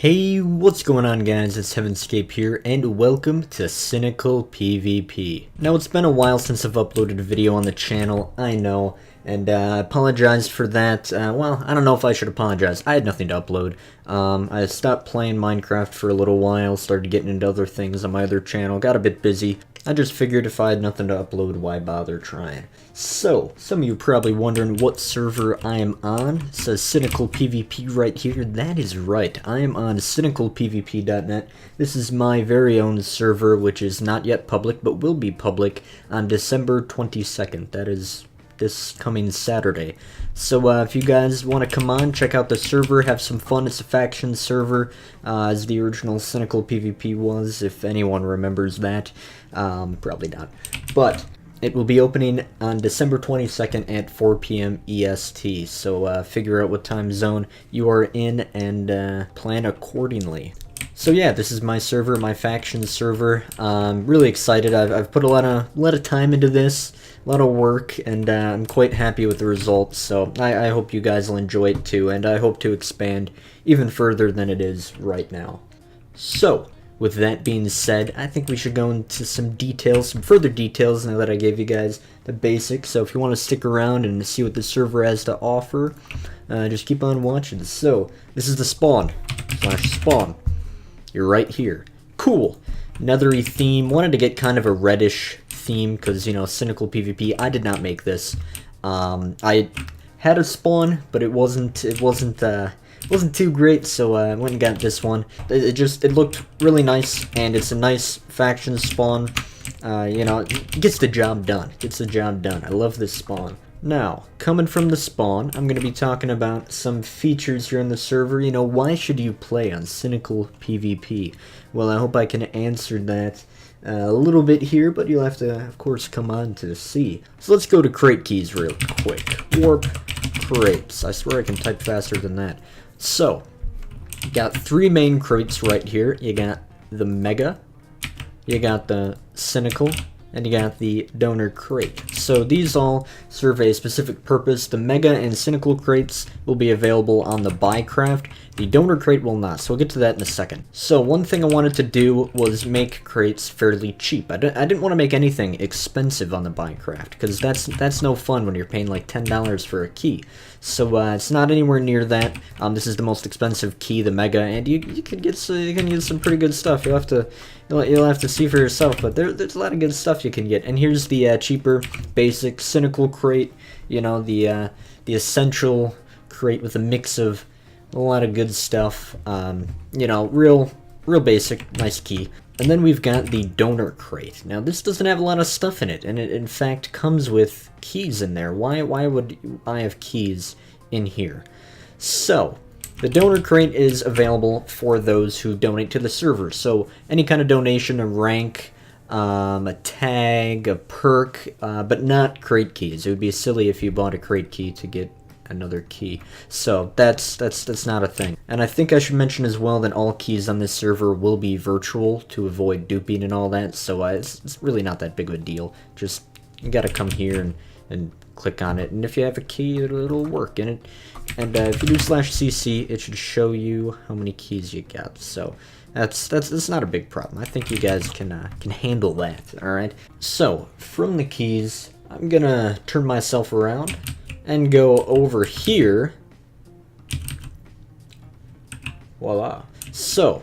Hey, what's going on guys, it's Heavenscape here, and welcome to Cynical PvP. Now it's been a while since I've uploaded a video on the channel, I know, and I apologize for that. Well, I don't know if I should apologize, I had nothing to upload. I stopped playing Minecraft for a little while, started getting into other things on my other channel, got a bit busy. I just figured if I had nothing to upload, why bother trying? So, some of you are probably wondering what server I am on. It says Cynical PvP right here. That is right. I am on cynicalpvp.net. This is my very own server, which is not yet public, but will be public on December 22nd. That is this coming Saturday. So if you guys want to come on, check out the server, have some fun. It's a faction server, as the original Cynical PvP was, if anyone remembers that. Probably not. But it will be opening on December 22nd at 4 p.m. EST, so figure out what time zone you are in and plan accordingly. So yeah, this is my server, my faction server. I'm really excited. I've put a lot of time into this, a lot of work, and I'm quite happy with the results. So I hope you guys will enjoy it too, and I hope to expand even further than it is right now. So, with that being said, I think we should go into some details, some further details now that I gave you guys the basics. So if you want to stick around and see what the server has to offer, just keep on watching. So, this is the spawn. You're right here. Cool. Nethery theme. Wanted to get kind of a reddish theme because, you know, Cynical PvP. I did not make this. I had a spawn, but it wasn't too great, so I went and got this one. It looked really nice, and it's a nice faction spawn. You know, it gets the job done. I love this spawn. Now, coming from the spawn, I'm going to be talking about some features here in the server. You know, why should you play on Cynical PvP? Well, I hope I can answer that a little bit here, but you'll have to, of course, come on to see. So let's go to crate keys real quick. Warp crates. I swear I can type faster than that. So, you got three main crates right here. You got the Mega, you got the Cynical, and you got the Donor crate. So these all serve a specific purpose. The Mega and Cynical crates will be available on the Buycraft. The Donor crate will not, so we'll get to that in a second. So one thing I wanted to do was make crates fairly cheap. I didn't want to make anything expensive on the Buycraft, because that's no fun when you're paying like $10 for a key. So it's not anywhere near that. This is the most expensive key, the Mega, and you can get some pretty good stuff. You'll have to see for yourself, but there's a lot of good stuff you can get. And here's the cheaper, basic Cynical crate. You know, the essential crate with a mix of a lot of good stuff. You know, real basic, nice key. And then we've got the Donor crate. Now this doesn't have a lot of stuff in it, and it in fact comes with keys in there. Why would I have keys in here? So, the Donor crate is available for those who donate to the server. So any kind of donation, a rank, a tag, a perk, but not crate keys. It would be silly if you bought a crate key to get another key. So that's not a thing. And I think I should mention as well that all keys on this server will be virtual to avoid duping and all that. So it's really not that big of a deal. Just you gotta come here and click on it, and if you have a key, it'll work in it. And if you do /cc, it should show you how many keys you got. So that's not a big problem. I think you guys can handle that. All right. So from the keys, I'm gonna turn myself around and go over here. Voila. So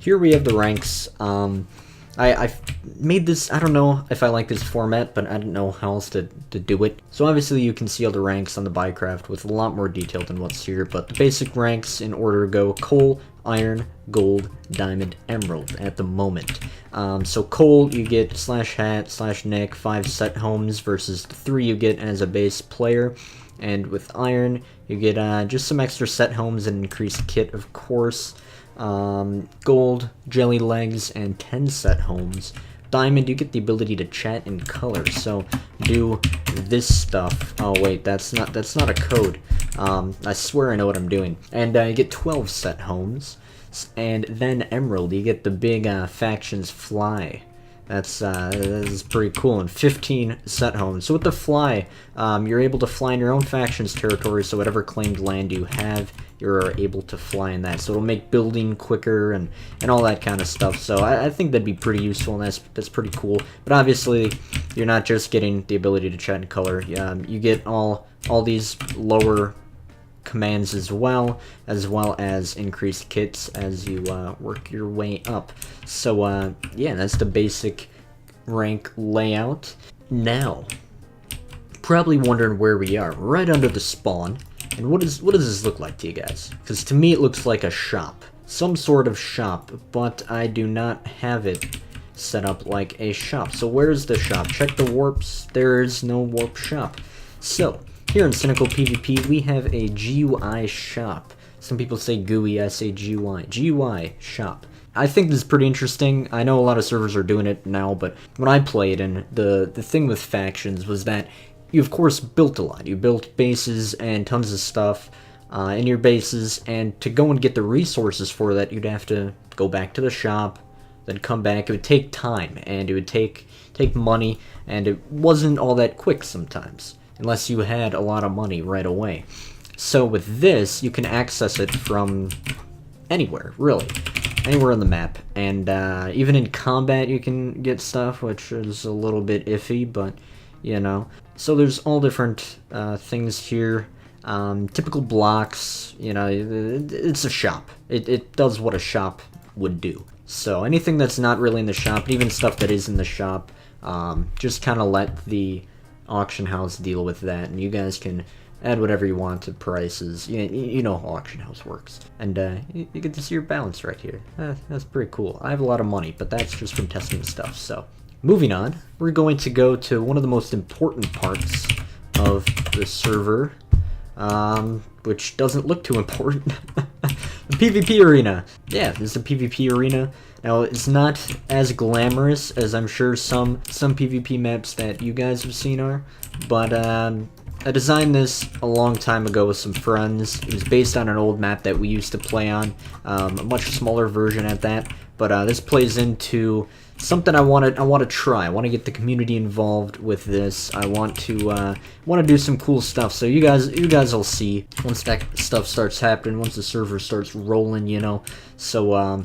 here we have the ranks. I made this, I don't know if I like this format, but I don't know how else to do it. So obviously you can see all the ranks on the Buycraft with a lot more detail than what's here, but the basic ranks in order go coal, iron, gold, diamond, emerald at the moment. So coal, you get /hat/nick, 5 set homes versus the 3 you get as a base player. And with iron, you get just some extra set homes and increased kit, of course. Gold, jelly legs, and 10 set homes. Diamond, you get the ability to chat in color, so do this stuff. Oh wait, that's not a code. I swear I know what I'm doing. And you get 12 set homes. And then emerald, you get the big factions fly That is pretty cool. And 15 set homes. So with the fly, you're able to fly in your own faction's territory, so whatever claimed land you have, you're able to fly in that. So it'll make building quicker and all that kind of stuff. So I think that'd be pretty useful, and that's pretty cool. But obviously, you're not just getting the ability to chat in color. You get all these lower commands as well as increased kits as you work your way up. So yeah, that's the basic rank layout. Now, probably wondering where we are, right under the spawn. And what does this look like to you guys? Because to me it looks like a shop, some sort of shop, but I do not have it set up like a shop. So where's the shop? Check the warps. There is no warp shop. So here in Cynical PvP, we have a GUI shop. Some people say GUI, I say GUI. GUI shop. I think this is pretty interesting. I know a lot of servers are doing it now, but when I played, and the thing with factions was that you, of course, built a lot. You built bases and tons of stuff in your bases, and to go and get the resources for that, you'd have to go back to the shop, then come back. It would take time, and it would take money, and it wasn't all that quick sometimes, unless you had a lot of money right away. So with this, you can access it from anywhere, really. Anywhere on the map. And even in combat you can get stuff, which is a little bit iffy, but, you know. So there's all different things here. Typical blocks, you know, it's a shop. It does what a shop would do. So anything that's not really in the shop, even stuff that is in the shop, just kind of let the auction house deal with that, and you guys can add whatever you want to prices. You know how auction house works. And you get to see your balance right here. That's pretty cool. I have a lot of money, but that's just from testing stuff. So moving on, we're going to go to one of the most important parts of the server, which doesn't look too important. The PvP arena. Yeah, this is a PvP arena. Now, it's not as glamorous as I'm sure some PvP maps that you guys have seen are, but I designed this a long time ago with some friends. It was based on an old map that we used to play on, a much smaller version at that, but this plays into something I want to try. I want to get the community involved with this. I want to do some cool stuff. So you guys will see once that stuff starts happening, once the server starts rolling, you know. So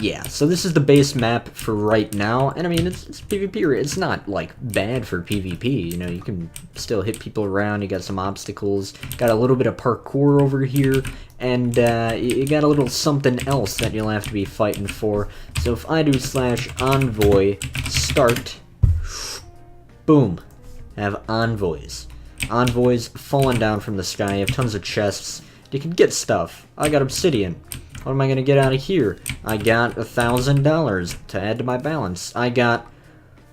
yeah, so this is the base map for right now, and I mean, it's PvP, it's not, like, bad for PvP, you know, you can still hit people around, you got some obstacles, got a little bit of parkour over here, and you got a little something else that you'll have to be fighting for. So if I do /envoy start, boom, have envoys. Envoys falling down from the sky, you have tons of chests, you can get stuff. I got obsidian. What am I gonna get out of here? I got $1,000 to add to my balance. I got...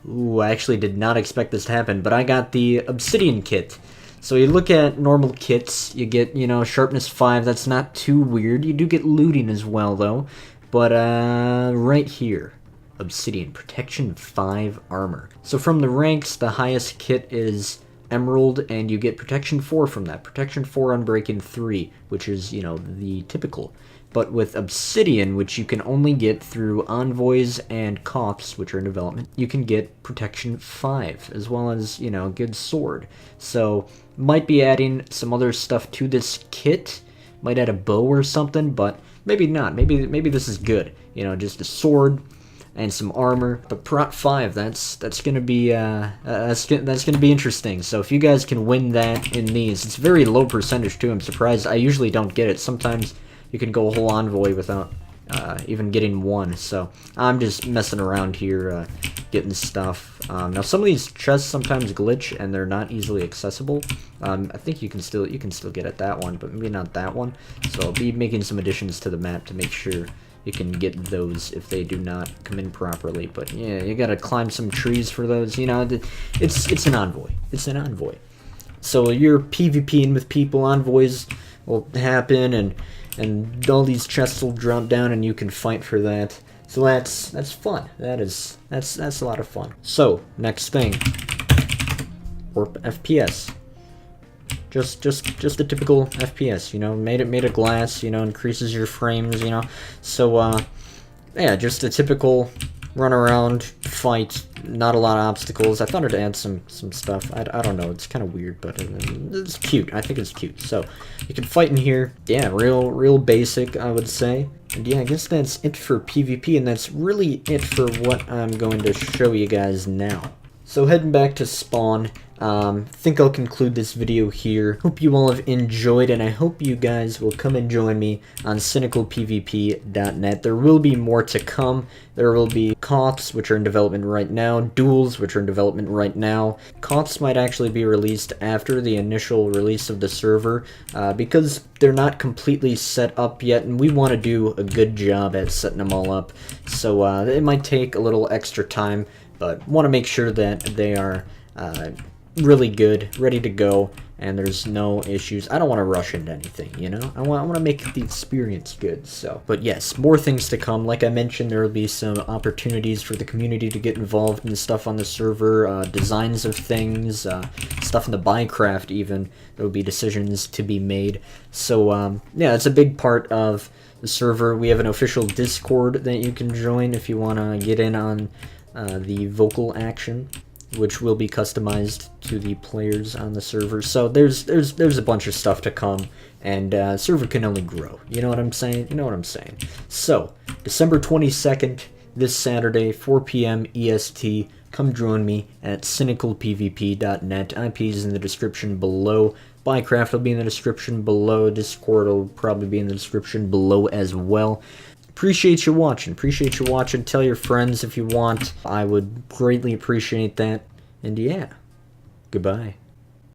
Ooh, I actually did not expect this to happen, but I got the obsidian kit. So you look at normal kits, you get, you know, sharpness 5, that's not too weird. You do get looting as well, though. But, right here, obsidian, protection 5 armor. So from the ranks, the highest kit is emerald, and you get protection 4 from that. Protection 4 unbreaking 3, which is, you know, the typical. But with obsidian, which you can only get through envoys and cops, which are in development, you can get protection 5, as well as, you know, a good sword. So, might be adding some other stuff to this kit, might add a bow or something, but maybe not. Maybe this is good. You know, just a sword and some armor. But Prot 5, that's gonna be that's gonna be interesting. So if you guys can win that in these, it's very low percentage too. I'm surprised. I usually don't get it. Sometimes you can go a whole envoy without even getting one. So I'm just messing around here, getting stuff. Now some of these chests sometimes glitch and they're not easily accessible. I think you can still get at that one, but maybe not that one. So I'll be making some additions to the map to make sure you can get those if they do not come in properly. But yeah, you gotta climb some trees for those. You know, it's an envoy. It's an envoy. So you're PvPing with people. Envoys will happen, and all these chests will drop down, and you can fight for that. So that's fun. That's a lot of fun. So next thing, warp FPS. Just a typical FPS, you know, made of glass, you know, increases your frames, you know. So yeah, just a typical run around, fight, not a lot of obstacles. I thought it'd add some stuff. I don't know, it's kind of weird, but it's cute. I think it's cute. So you can fight in here. Yeah, real basic, I would say. And yeah, I guess that's it for PvP, and that's really it for what I'm going to show you guys now. So heading back to spawn, think I'll conclude this video here. Hope you all have enjoyed, and I hope you guys will come and join me on cynicalpvp.net. There will be more to come. There will be COTS, which are in development right now, duels, which are in development right now. COTS might actually be released after the initial release of the server, because they're not completely set up yet, and we want to do a good job at setting them all up. So it might take a little extra time, but want to make sure that they are really good, ready to go, and there's no issues. I don't want to rush into anything, you know? I want to make the experience good, so. But yes, more things to come. Like I mentioned, there will be some opportunities for the community to get involved in stuff on the server, designs of things, stuff in the Minecraft even. There will be decisions to be made. So, yeah, it's a big part of the server. We have an official Discord that you can join if you want to get in on the vocal action, which will be customized to the players on the server. So there's a bunch of stuff to come, and server can only grow. You know what I'm saying? You know what I'm saying. So December 22nd, this Saturday, 4 p.m. EST. Come join me at cynicalpvp.net. IP is in the description below. Minecraft will be in the description below. Discord will probably be in the description below as well. Appreciate you watching. Tell your friends if you want. I would greatly appreciate that. And yeah, goodbye.